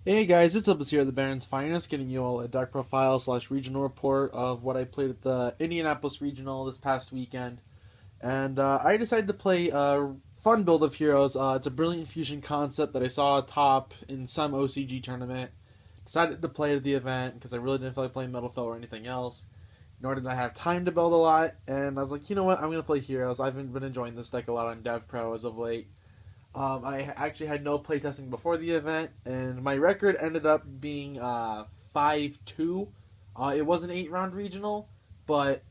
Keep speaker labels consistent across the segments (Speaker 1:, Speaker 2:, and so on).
Speaker 1: Hey guys, it's Elvis here, the Baron's Finest, getting you all a dark profile / regional report of what I played at the Indianapolis Regional this past weekend. And I decided to play a fun build of heroes. It's a brilliant fusion concept that I saw top in some OCG tournament. Decided to play at the event because I really didn't feel like playing Metal Foe or anything else. Nor did I have time to build a lot. And I was like, you know what, I'm going to play heroes. I've been enjoying this deck a lot on Dev Pro as of late. I actually had no playtesting before the event, and my record ended up being 5-2. It was an 8 round regional, but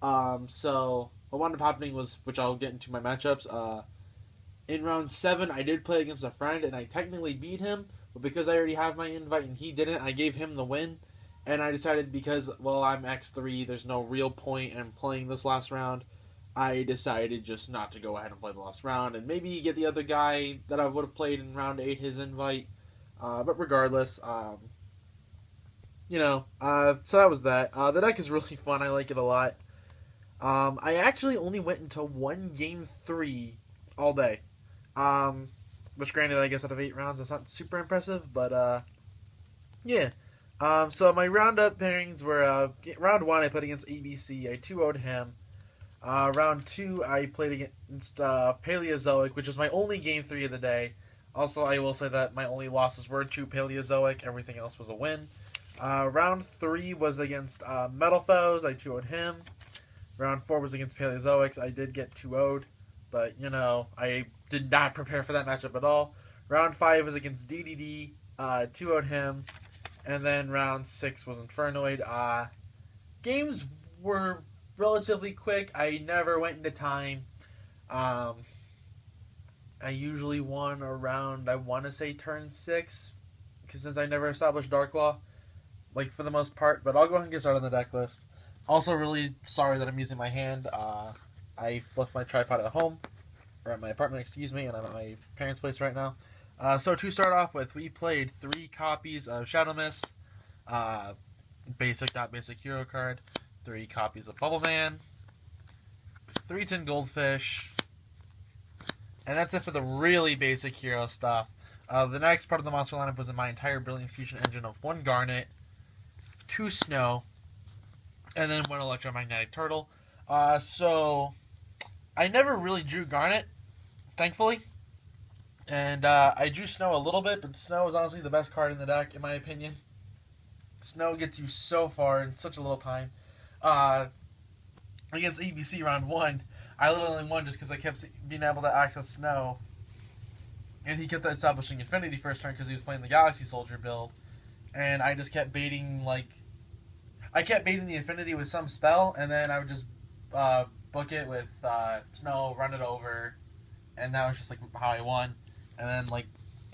Speaker 1: so what wound up happening was, which I'll get into my matchups. In round 7, I did play against a friend, and I technically beat him, but because I already have my invite and he didn't, I gave him the win. And I decided because, well, I'm X3, there's no real point in playing this last round. I decided just not to go ahead and play the last round and maybe get the other guy that I would have played in round 8 his invite. But regardless, so that was that. The deck is really fun. I like it a lot. I actually only went into one game 3 all day. Which, granted, I guess out of 8 rounds, that's not super impressive, but yeah. So my roundup pairings were round 1, I played against ABC. I 2-0'd him. Round 2, I played against Paleozoic, which was my only game 3 of the day. Also, I will say that my only losses were to Paleozoic. Everything else was a win. Round 3 was against Metal Foes. I 2-0'd him. Round 4 was against Paleozoics. I did get 2-0'd, but, I did not prepare for that matchup at all. Round 5 was against DDD. 2-0'd him. And then round 6 was Infernoid. Games were relatively quick. I never went into time. I usually won around, I want to say, turn 6, because since I never established Dark Law, like, for the most part. But I'll go ahead and get started on the deck list. Also, really sorry that I'm using my hand. I left my tripod at home, or at my apartment, excuse me, and I'm at my parents' place right now. So to start off with, we played 3 copies of Shadow Mist, basic, not basic hero card, 3 copies of Bubble Man, 3 Tin Goldfish, and that's it for the really basic hero stuff. The next part of the monster lineup was in my entire Brilliant Fusion engine of 1 Garnet, 2 Snow, and then 1 Electromagnetic Turtle. So I never really drew Garnet, thankfully. And I drew Snow a little bit, but Snow is honestly the best card in the deck, in my opinion. Snow gets you so far in such a little time. Against ABC round 1, I literally won just because I kept being able to access Snow. And he kept establishing Infinity first turn because he was playing the Galaxy Soldier build. And I just kept baiting, I kept baiting the Infinity with some spell, and then I would just book it with Snow, run it over, and that was just, how I won. And then,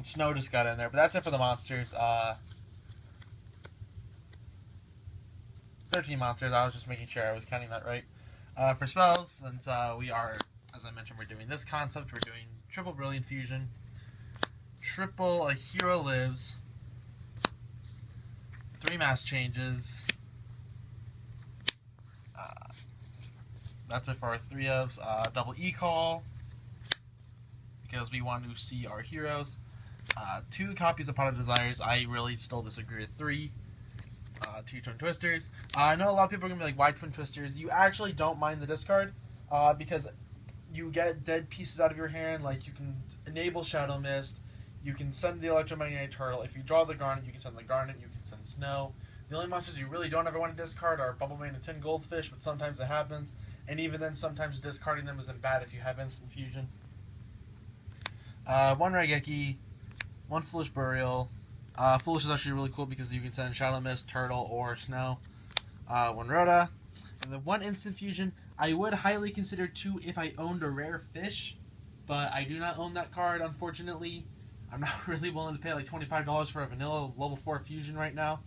Speaker 1: Snow just got in there. But that's it for the monsters. 13 monsters. I was just making sure I was counting that right. For spells, since we are, as I mentioned, we're doing this concept. We're doing triple Brilliant Fusion. Triple A Hero Lives. 3 Mass Changes. That's it for our 3 ofs. Double E-Call, because we want to see our heroes. 2 copies of Pot of Desires. I really still disagree with 3. 2 Twin Twisters. I know a lot of people are going to be like, why Twin Twisters? You actually don't mind the discard, because you get dead pieces out of your hand. You can enable Shadow Mist. You can send the Electromagnetic Turtle. If you draw the Garnet, you can send the Garnet. You can send Snow. The only monsters you really don't ever want to discard are Bubble Man and Tin Goldfish, but sometimes it happens. And even then, sometimes discarding them isn't bad if you have Instant Fusion. 1 Raigeki, 1 Foolish Burial. Foolish is actually really cool because you can send Shadow Mist, Turtle, or Snow. 1 Rhoda. And then 1 Instant Fusion. I would highly consider 2 if I owned a rare fish, but I do not own that card, unfortunately. I'm not really willing to pay $25 for a vanilla level 4 fusion right now.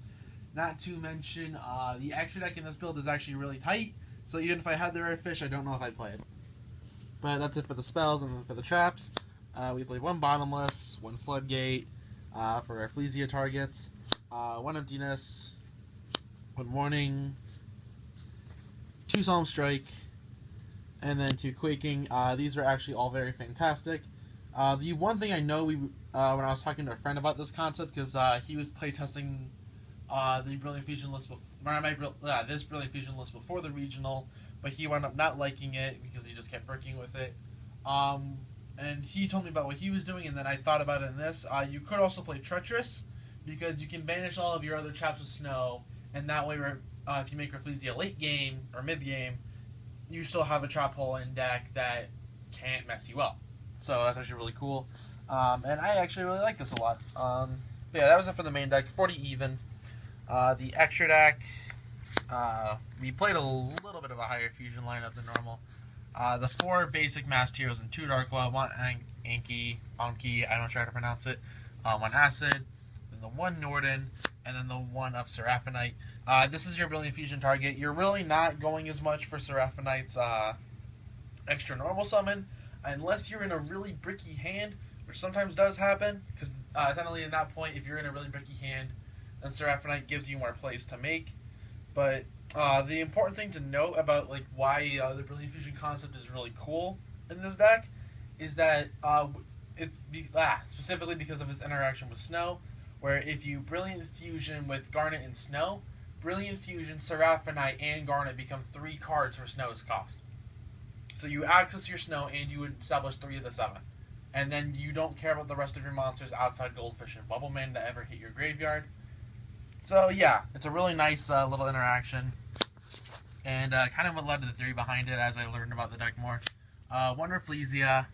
Speaker 1: Not to mention, the extra deck in this build is actually really tight, so even if I had the rare fish, I don't know if I'd play it. But that's it for the spells, and then for the traps, we played 1 Bottomless, 1 Floodgate, for our Fleesia targets, 1 Emptiness, 1 Warning, 2 Solemn Strike, and then 2 Quaking. These are actually all very fantastic. The one thing I know when I was talking to a friend about this concept, because he was playtesting the Brilliant Fusion list this Brilliant Fusion list before the regional, but he wound up not liking it because he just kept working with it. And he told me about what he was doing, and then I thought about it in this. You could also play Treacherous, because you can banish all of your other traps with snow, and that way, if you make Rafflesia late game or mid game, you still have a trap hole in deck that can't mess you up. So that's actually really cool. And I actually really like this a lot. But yeah, that was it for the main deck. 40 even. The extra deck, we played a little bit of a higher fusion lineup than normal. The 4 basic Masked Heroes and 2 Dark Law, 1 Anki, I don't try to pronounce it, 1 Acid, then the 1 Norden, and then the 1 of Seraphonite. This is your Brilliant Fusion target. You're really not going as much for Seraphonite's extra normal summon, unless you're in a really bricky hand, which sometimes does happen, because technically at that point, if you're in a really bricky hand, then Seraphonite gives you more plays to make. But the important thing to note about why the Brilliant Fusion concept is really cool in this deck is that specifically because of its interaction with Snow, where if you Brilliant Fusion with Garnet and Snow, Brilliant Fusion, Seraphonite, and Garnet become 3 cards for Snow's cost. So you access your Snow and you establish 3 of the 7. And then you don't care about the rest of your monsters outside Goldfish and Bubbleman that ever hit your graveyard. So yeah, it's a really nice little interaction. And kind of what led to the theory behind it as I learned about the deck more. 1 Rafflesia,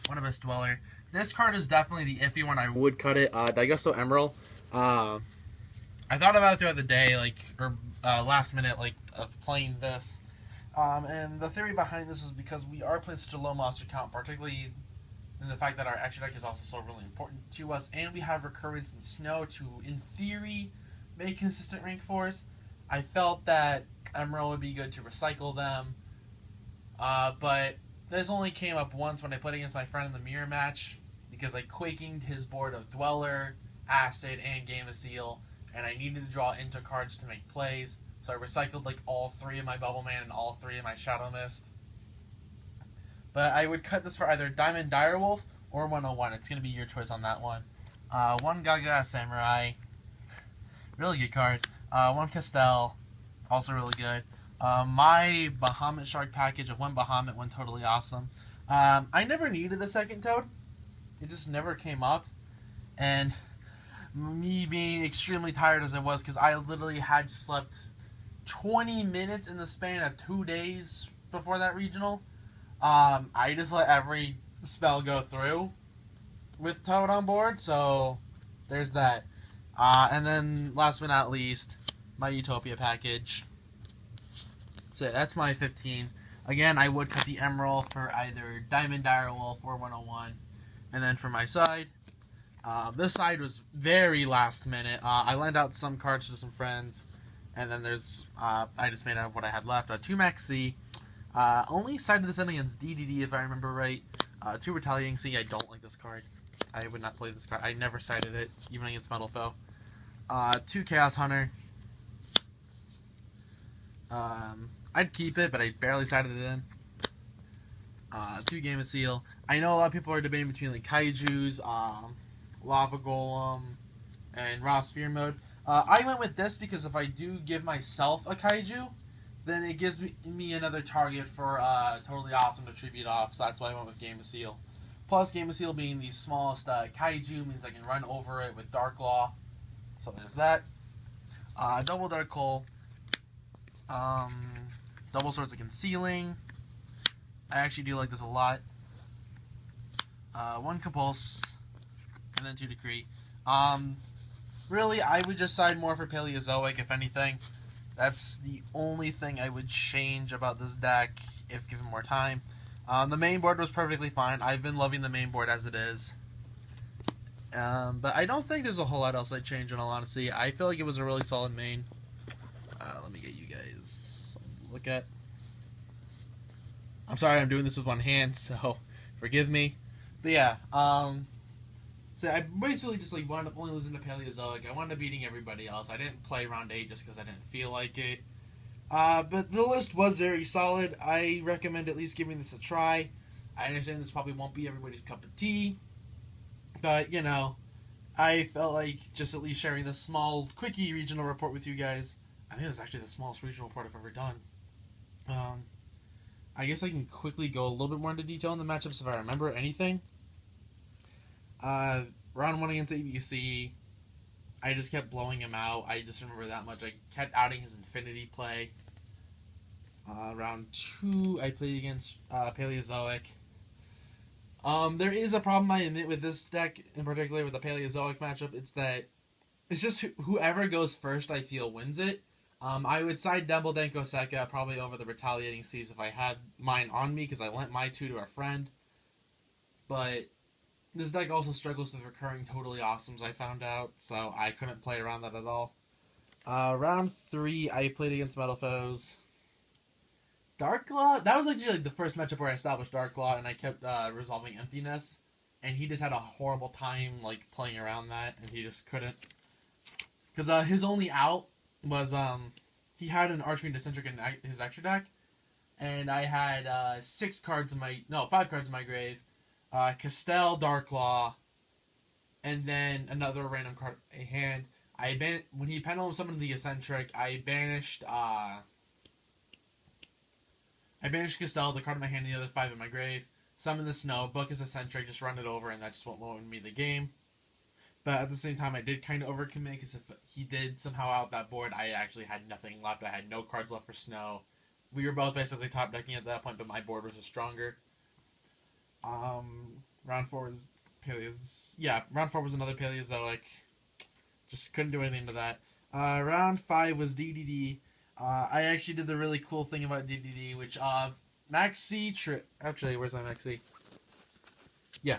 Speaker 1: 1 Abyss Dweller. This card is definitely the iffy one. I would cut it. Daigusto Emerald. I thought about it throughout the day, last minute, of playing this. And the theory behind this is because we are playing such a low monster count, particularly in the fact that our extra deck is also so really important to us, and we have Recurrence and Snow to, in theory, make consistent rank 4s. I felt that Emerald would be good to recycle them, but this only came up once when I played against my friend in the mirror match, because I quakinged his board of Dweller, Acid, and Game of Seal, and I needed to draw into cards to make plays, so I recycled all 3 of my Bubbleman and all 3 of my Shadow Mist. But I would cut this for either Diamond Direwolf or 101. It's going to be your choice on that one. 1 Gaga Samurai, really good card. 1 Castell, also really good. My Bahamut Shark package of 1 Bahamut, 1 Totally Awesome. I never needed the second Toad. It just never came up. And me being extremely tired as I was, because I literally had slept 20 minutes in the span of 2 days before that regional. I just let every spell go through with Toad on board, so there's that. And then, last but not least, my Utopia package. So that's my 15. Again, I would cut the Emerald for either Diamond Direwolf or 101. And then for my side, this side was very last minute. I lent out some cards to some friends, and then there's, I just made out what I had left. 2 Maxi. Only sided this in against DDD, if I remember right. 2 Retaliating Sea. I don't like this card. I would not play this card. I never sided it, even against Metal Foe. 2 Chaos Hunter. I'd keep it, but I barely sided it in. 2 Game of Seal. I know a lot of people are debating between Kaijus, Lava Golem, and Raw Sphere Mode. I went with this because if I do give myself a Kaiju, then it gives me another target for Totally Awesome to tribute off, so that's why I went with Game of Seal. Plus, Game of Seal being the smallest Kaiju means I can run over it with Dark Law, so there's that. Double Dark Hole. Double Swords of Concealing. I actually do like this a lot. 1 Compulse, and then 2 Decree. Really, I would just side more for Paleozoic, if anything. That's the only thing I would change about this deck, if given more time. The main board was perfectly fine. I've been loving the main board as it is. But I don't think there's a whole lot else I'd change, in all honesty. I feel like it was a really solid main. Let me get you guys something to look at. I'm sorry I'm doing this with one hand, so forgive me. But yeah, so I basically just wound up only losing to Paleozoic. I wound up beating everybody else. I didn't play round 8 just because I didn't feel like it. But the list was very solid. I recommend at least giving this a try. I understand this probably won't be everybody's cup of tea, But, you know, I felt like just at least sharing this small, quickie regional report with you guys. I think it's actually the smallest regional report I've ever done. I guess I can quickly go a little bit more into detail on the matchups if I remember anything. Round 1 against ABC, I just kept blowing him out. I just remember that much. I kept outing his infinity play. Round 2, I played against Paleozoic. There is a problem I admit with this deck, in particular with the Paleozoic matchup. It's that it's just whoever goes first, I feel, wins it. I would side Dumble Denko Seka probably over the Retaliating Seas if I had mine on me, because I lent my 2 to a friend. But this deck also struggles with recurring totally awesomes, I found out, so I couldn't play around that at all. Round 3, I played against Metal Foes. Darklaw, that was actually like the first matchup where I established Darklaw, and I kept resolving Emptiness, and he just had a horrible time like playing around that, and he just couldn't. Because his only out was he had an Archfiend Eccentric in his extra deck, and I had 5 cards in my grave. Castell, Darklaw, and then another random card in hand. When he Pendulum summoned the Eccentric, I banished Castell, the card in my hand, and the other 5 in my grave. Summon the Snow, book his Eccentric, just run it over, and that just won't win me the game. But at the same time, I did kind of overcommit, because if he did somehow out that board, I actually had nothing left. I had no cards left for Snow. We were both basically top decking at that point, but my board was just stronger. Round 4 was round 4 was another Paleozoic. Just couldn't do anything to that. Round 5 was DDD. I actually did the really cool thing about DDD, which Max C trick. Actually, where's my Max C? Yeah,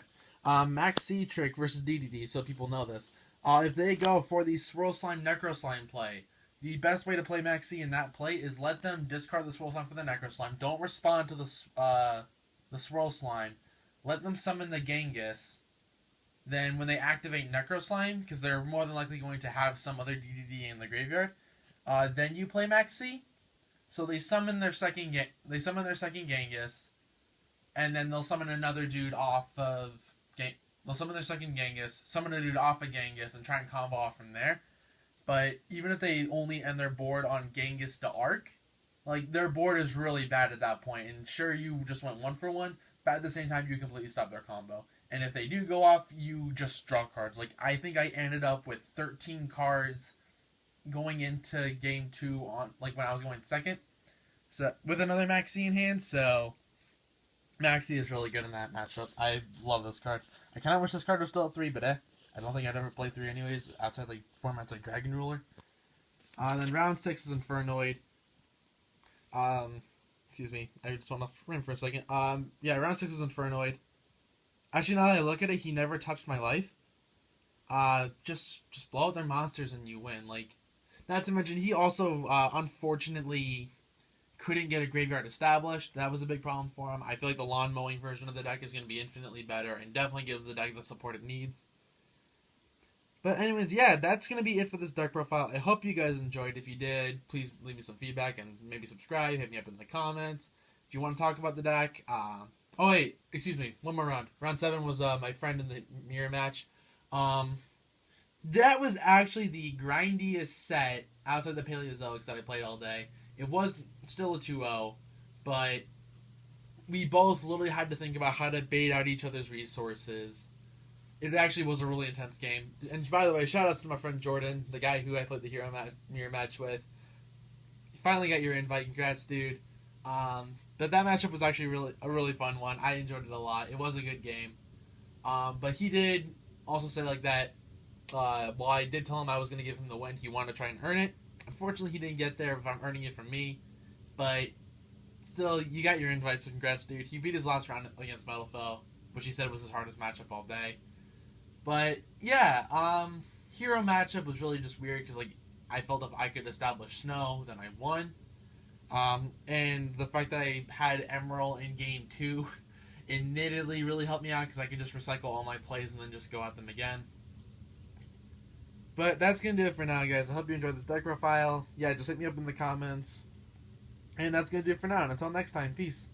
Speaker 1: Max C trick versus DDD. So people know this. If they go for the Swirl Slime Necro Slime play, the best way to play Max C in that play is let them discard the Swirl Slime for the Necro Slime. Don't respond to the Swirl Slime. Let them summon the Genghis. Then when they activate Necro Slime, because they're more than likely going to have some other DDD in the graveyard, then you play Max C. So they summon their second Genghis, and then they'll summon another dude off of they'll summon their second Genghis, summon a dude off of Genghis, and try and combo off from there. But even if they only end their board on Genghis to Arc, like their board is really bad at that point. And sure, you just went 1 for 1, but at the same time, you completely stop their combo. And if they do go off, you just draw cards. Like, I think I ended up with 13 cards going into game 2 on, like, when I was going second. So, with another Maxi in hand, so Maxi is really good in that matchup. I love this card. I kind of wish this card was still at 3, but I don't think I'd ever play 3 anyways, outside, like, formats like Dragon Ruler. Then round 6 is Infernoid. Excuse me, I just want to frame for a second. Round 6 is Infernoid. Actually, now that I look at it, he never touched my life. Just blow out their monsters and you win. Like, not to mention, he also, unfortunately, couldn't get a graveyard established. That was a big problem for him. I feel like the lawn mowing version of the deck is going to be infinitely better and definitely gives the deck the support it needs. But anyways, yeah, that's going to be it for this deck profile. I hope you guys enjoyed. If you did, please leave me some feedback and maybe subscribe. Hit me up in the comments. If you want to talk about the deck, oh wait, excuse me, one more round. Round 7 was my friend in the mirror match. That was actually the grindiest set outside the Paleozoics that I played all day. It was still a 2-0, but we both literally had to think about how to bait out each other's resources. It actually was a really intense game. And by the way, shout outs to my friend Jordan, the guy who I played the mirror match with. You finally got your invite. Congrats, dude. But that matchup was actually a really fun one. I enjoyed it a lot. It was a good game. But he did also say like that, while I did tell him I was going to give him the win, he wanted to try and earn it. Unfortunately, he didn't get there if I'm earning it from me. But still, you got your invite, so congrats, dude. He beat his last round against Metalfoe, which he said was his hardest matchup all day. But, yeah, hero matchup was really just weird because, like, I felt if I could establish Snow, then I won. And the fact that I had Emerald in game 2 admittedly really helped me out because I could just recycle all my plays and then just go at them again. But that's going to do it for now, guys. I hope you enjoyed this deck profile. Yeah, just hit me up in the comments. And that's going to do it for now. And until next time, peace.